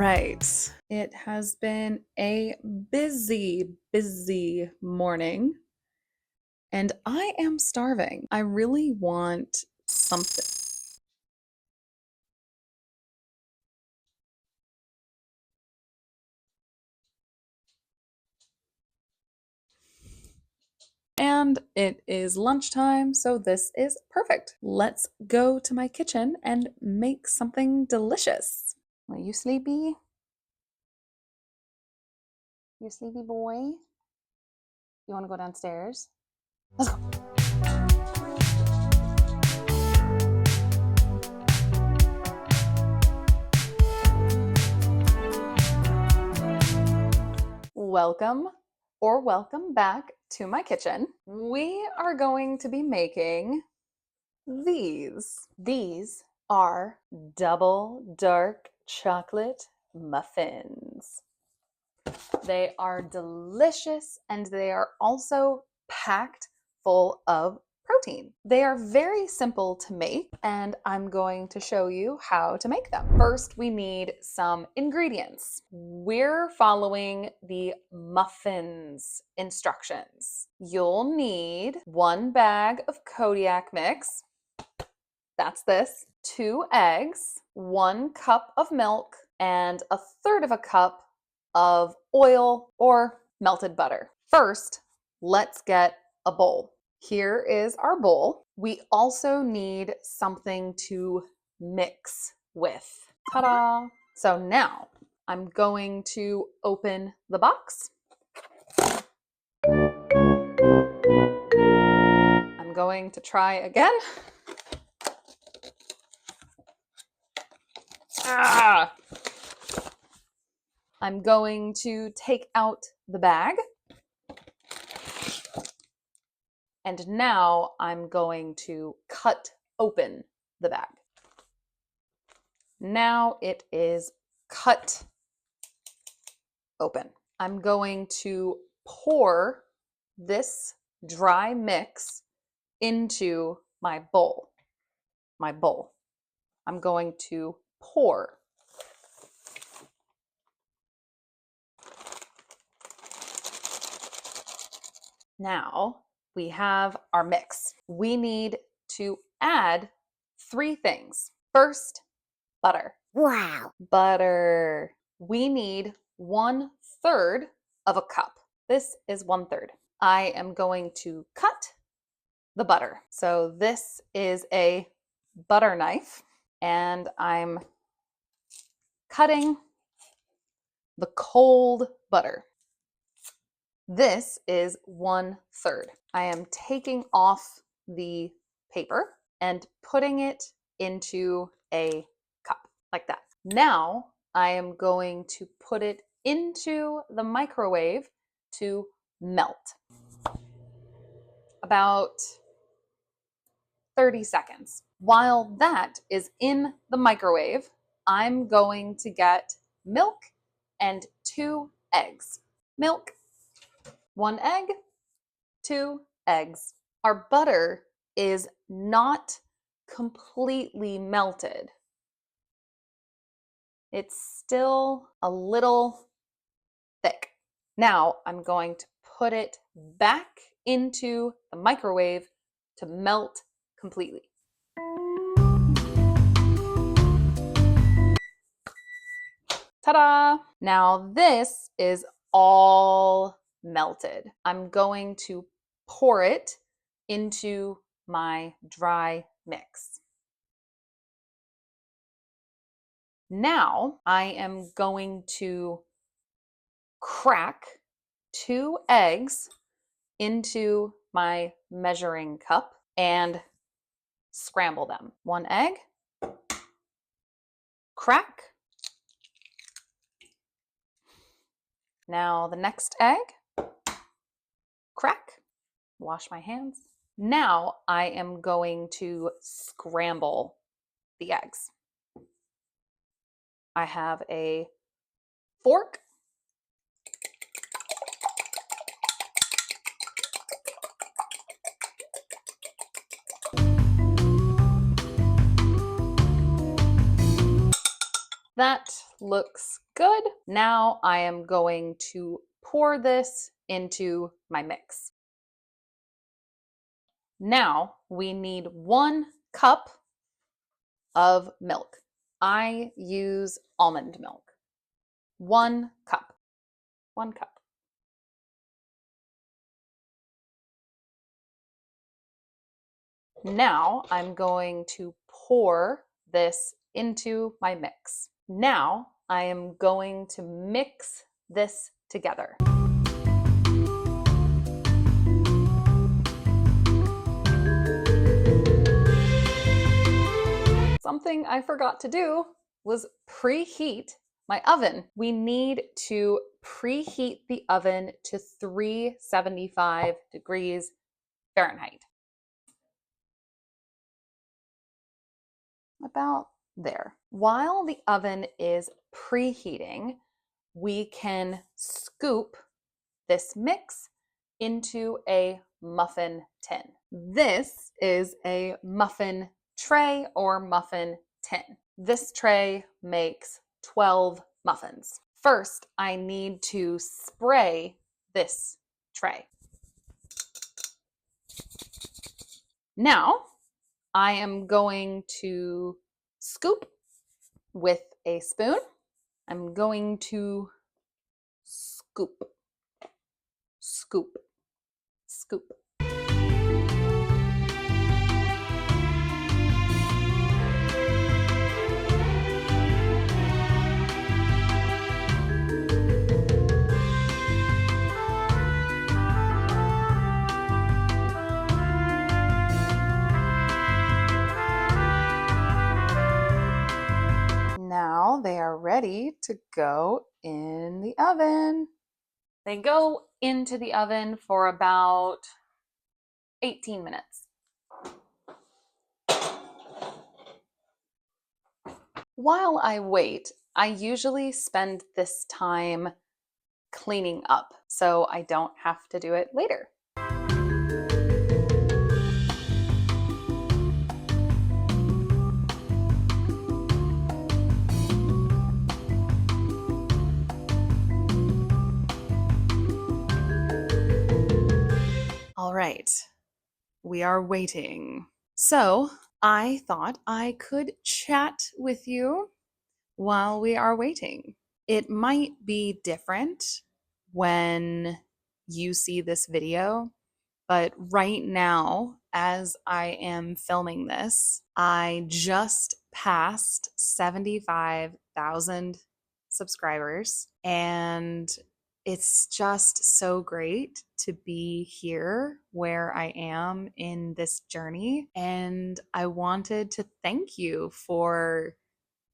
right. It has been a busy morning, and I am starving. I really want something. And it is lunchtime, so this is perfect. Let's go to my kitchen and make something delicious. Are you sleepy? You sleepy boy? You want to go downstairs? Let's go. Welcome back to my kitchen. We are going to be making these. These are double dark chocolate muffins. They are delicious and they are also packed full of protein. They are very simple to make and I'm going to show you how to make them. First, we need some ingredients. We're following the muffins instructions. You'll need 1 bag of Kodiak mix. That's this. 2 eggs, 1 cup of milk, and 1/3 cup of oil or melted butter. First, let's get a bowl. Here is our bowl. We also need something to mix with. Ta-da! So now I'm going to open the box. I'm going to try again. I'm going to take out the bag. And now I'm going to cut open the bag. Now it is cut open. I'm going to pour this dry mix into my bowl. I'm going to pour. Now we have our mix. We need to add 3 things. First, butter. Wow. Butter. We need 1/3 of a cup. This is 1/3. I am going to cut the butter. So this is a butter knife and I'm cutting the cold butter. This is 1/3. I am taking off the paper and putting it into a cup like that. Now I am going to put it into the microwave to melt. About 30 seconds. While that is in the microwave, I'm going to get milk and 2 eggs. Milk, 1 egg, 2 eggs. Our butter is not completely melted. It's still a little thick. Now I'm going to put it back into the microwave to melt completely. Ta-da! Now this is all melted. I'm going to pour it into my dry mix. Now I am going to crack 2 eggs into my measuring cup and scramble them. 1 egg, crack. Now the next egg, crack. Wash my hands. Now I am going to scramble the eggs. I have a fork. That looks Good. Now I am going to pour this into my mix. Now we need 1 cup of milk. I use almond milk. 1 cup. 1 cup. Now I'm going to pour this into my mix. Now I am going to mix this together. Something I forgot to do was preheat my oven. We need to preheat the oven to 375 degrees Fahrenheit. About there. While the oven is preheating, we can scoop this mix into a muffin tin. This is a muffin tray or muffin tin. This tray makes 12 muffins. First, I need to spray this tray. Now, I am going to scoop with a spoon. I'm going to scoop, scoop, scoop. Now they are ready to go in the oven. They go into the oven for about 18 minutes. While I wait, I usually spend this time cleaning up so I don't have to do it later. All right, we are waiting. So I thought I could chat with you while we are waiting. It might be different when you see this video, but right now, as I am filming this, I just passed 75,000 subscribers, and it's just so great to be here where I am in this journey. And I wanted to thank you for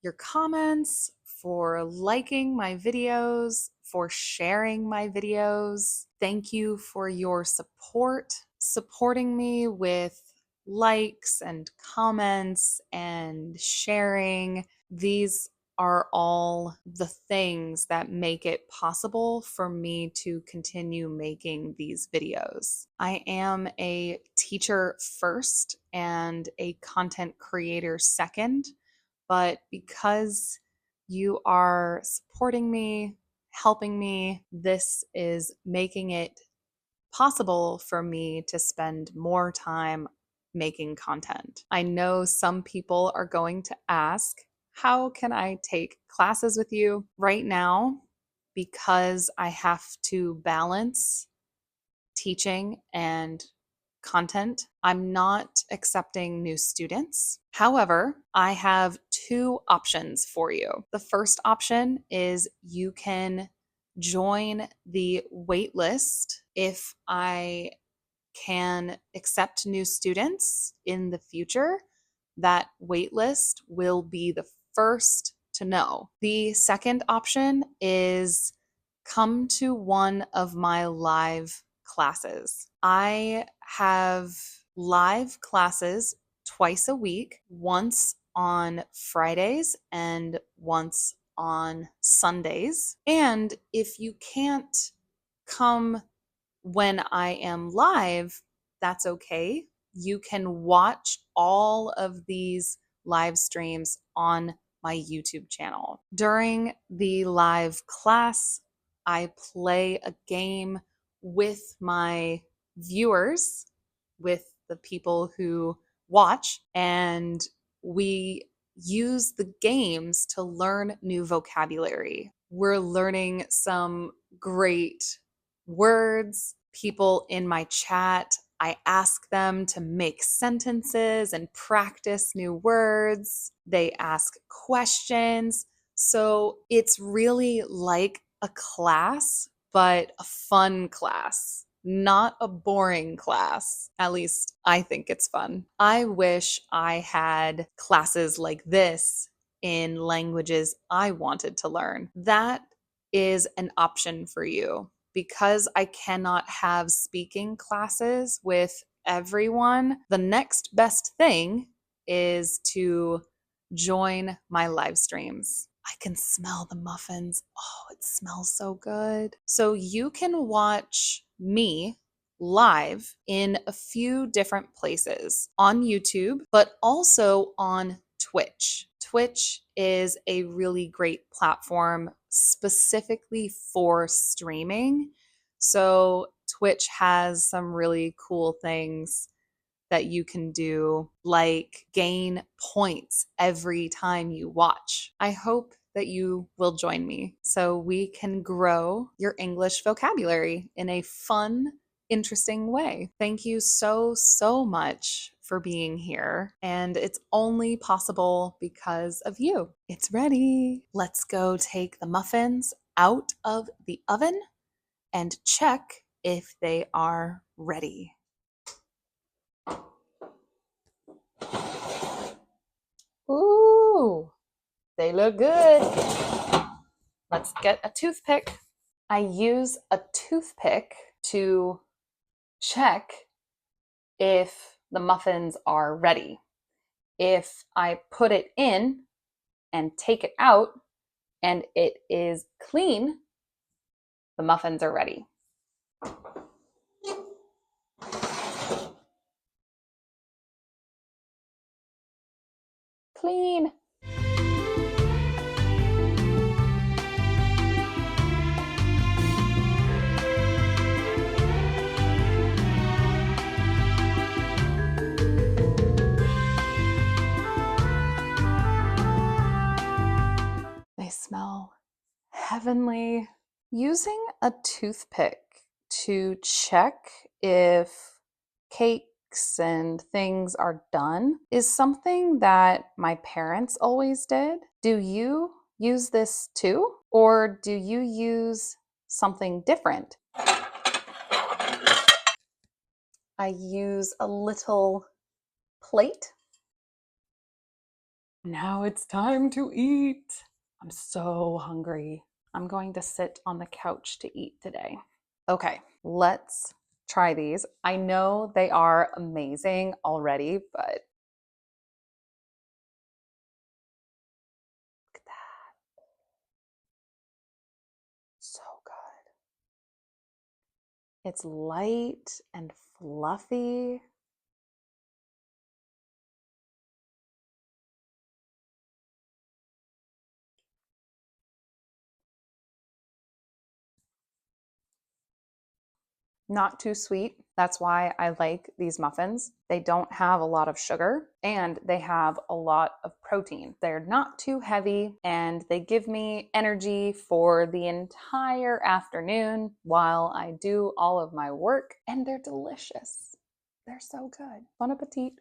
your comments, for liking my videos, for sharing my videos. Thank you for your support, supporting me with likes and comments and sharing. These are all the things that make it possible for me to continue making these videos. I am a teacher first and a content creator second, but because you are supporting me, helping me, this is making it possible for me to spend more time making content. I know some people are going to ask, how can I take classes with you? Right now, because I have to balance teaching and content, I'm not accepting new students. However, I have 2 options for you. The first option is you can join the wait list if I can accept new students in the future. That wait list will be the first to know. The second option is come to one of my live classes. I have live classes twice a week, once on Fridays and once on Sundays. And if you can't come when I am live, that's okay. You can watch all of these live streams on my YouTube channel. During the live class, I play a game with my viewers, with the people who watch, and we use the games to learn new vocabulary. We're learning some great words. People in my chat, I ask them to make sentences and practice new words. They ask questions. So it's really like a class, but a fun class, not a boring class. At least I think it's fun. I wish I had classes like this in languages I wanted to learn. That is an option for you. Because I cannot have speaking classes with everyone, the next best thing is to join my live streams. I can smell the muffins. Oh, it smells so good. So you can watch me live in a few different places on YouTube, but also on Twitch. Twitch is a really great platform specifically for streaming. So Twitch has some really cool things that you can do, like gain points every time you watch. I hope that you will join me so we can grow your English vocabulary in a fun, interesting way. Thank you so, so much for being here. And it's only possible because of you. It's ready. Let's go take the muffins out of the oven and check if they are ready. Ooh, they look good. Let's get a toothpick. I use a toothpick to check if the muffins are ready. If I put it in and take it out and it is clean, the muffins are ready. Clean. They smell heavenly. Using a toothpick to check if cakes and things are done is something that my parents always did. Do you use this too? Or do you use something different? I use a little plate. Now it's time to eat. I'm so hungry. I'm going to sit on the couch to eat today. Okay, let's try these. I know they are amazing already, but look at that. So good. It's light and fluffy. Not too sweet. That's why I like these muffins. They don't have a lot of sugar and they have a lot of protein. They're not too heavy and they give me energy for the entire afternoon while I do all of my work, and they're delicious. They're so good. Bon appetit.